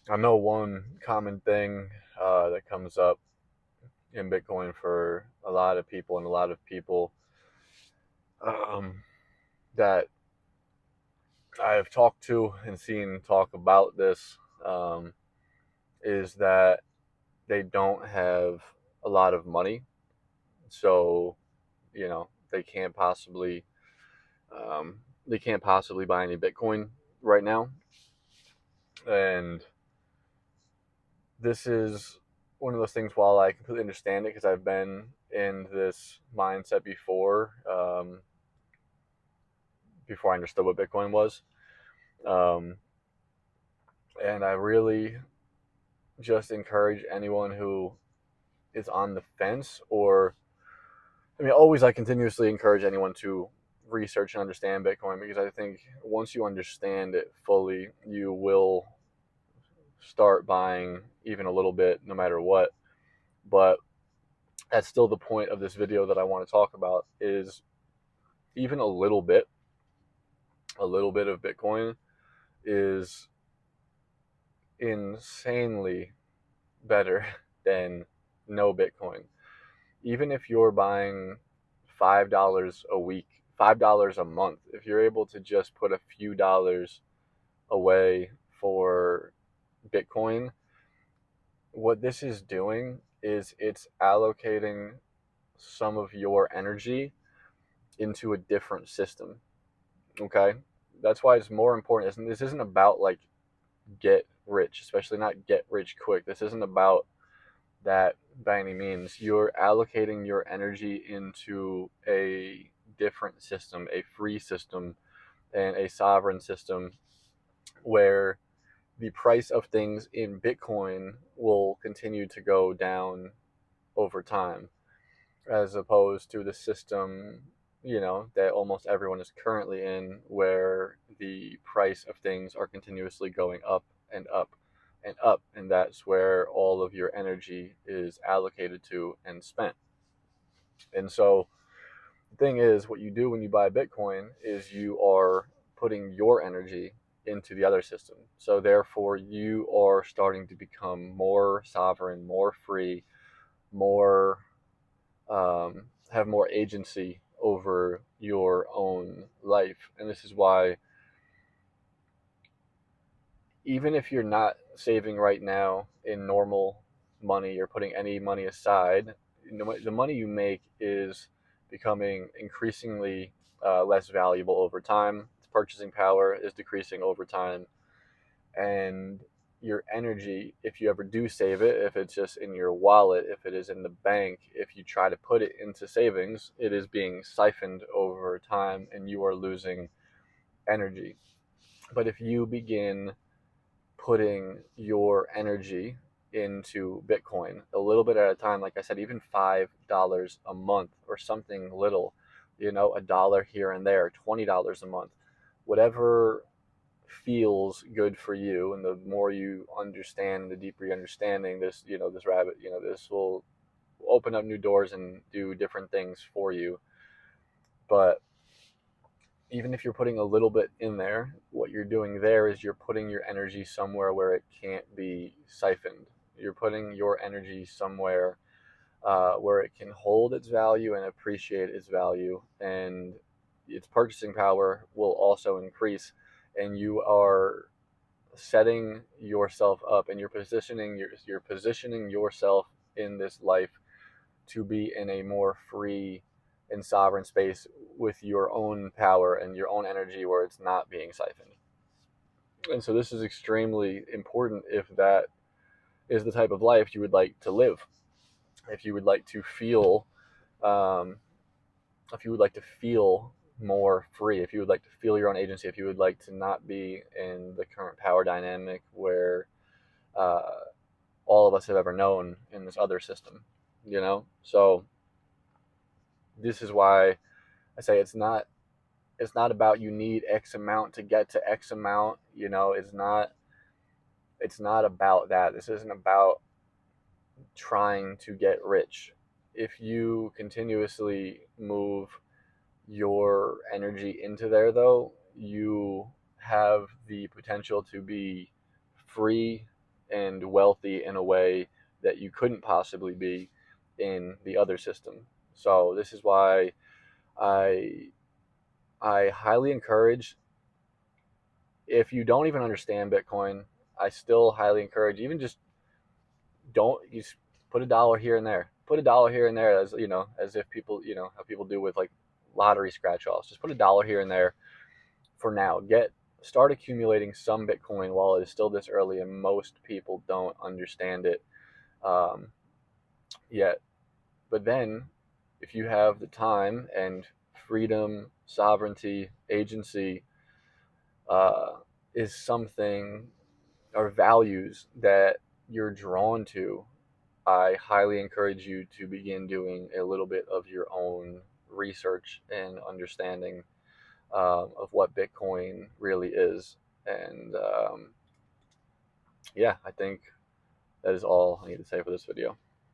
I know one common thing that comes up in Bitcoin for a lot of people, and a lot of people um, that I have talked to and seen talk about this um, is that they don't have a lot of money, so they can't possibly buy any Bitcoin right now, and this is one of those things. While I completely understand it because I've been in this mindset before I understood what Bitcoin was, um, and I really just encourage anyone who is on the fence, or always I continuously encourage anyone to research and understand Bitcoin, because I think once you understand it fully, you will start buying even a little bit, no matter what. But that's still the point of this video that I want to talk about, is even a little bit of Bitcoin is insanely better than no Bitcoin. Even if you're buying $5 a week, $5 a month, if you're able to just put a few dollars away for Bitcoin, what this is doing is it's allocating some of your energy into a different system. Okay? That's why it's more important. This isn't about like get rich, especially not get rich quick. This isn't about that by any means. You're allocating your energy into a different system, a free system, and a sovereign system where the price of things in Bitcoin will continue to go down over time, as opposed to the system, that almost everyone is currently in, where the price of things are continuously going up and up and up, and that's where all of your energy is allocated to and spent. And so the thing is, what you do when you buy Bitcoin is you are putting your energy into the other system. So therefore, you are starting to become more sovereign, more free, more have more agency over your own life. And this is why, even if you're not saving right now in normal money, you're putting any money aside, the money you make is becoming increasingly less valuable over time. Its purchasing power is decreasing over time, and your energy, if you ever do save it, if it's just in your wallet, if it is in the bank, if you try to put it into savings, it is being siphoned over time and you are losing energy. But if you begin putting your energy into Bitcoin a little bit at a time, like I said, even $5 a month or something little, a dollar here and there, $20 a month, whatever feels good for you, and the more you understand, the deeper you understanding this, this rabbit, this will open up new doors and do different things for you. But even if you're putting a little bit in there, what you're doing there is you're putting your energy somewhere where it can't be siphoned. You're putting your energy somewhere where it can hold its value and appreciate its value, and its purchasing power will also increase. And you are setting yourself up, and you're positioning yourself in this life to be in a more free and sovereign space with your own power and your own energy, where it's not being siphoned. And so this is extremely important if that is the type of life you would like to live. If you would like to feel um, if you would like to feel more free, if you would like to feel your own agency, if you would like to not be in the current power dynamic where uh, all of us have ever known in this other system, So this is why I say it's not about you need X amount to get to X amount. It's not about that. This isn't about trying to get rich. If you continuously move your energy into there, though, you have the potential to be free and wealthy in a way that you couldn't possibly be in the other system. So this is why I I highly encourage, if you don't even understand Bitcoin, I still highly encourage, even just don't, you just put a dollar here and there. Put a dollar here and there, as you know, as if people, how people do with like lottery scratch offs. Just put a dollar here and there for now. Start accumulating some Bitcoin while it is still this early, and most people don't understand it um, yet. But then, if you have the time and freedom, sovereignty, agency, uh, is something, or values that you're drawn to, I highly encourage you to begin doing a little bit of your own research and understanding of what Bitcoin really is. And yeah, I think that is all I need to say for this video.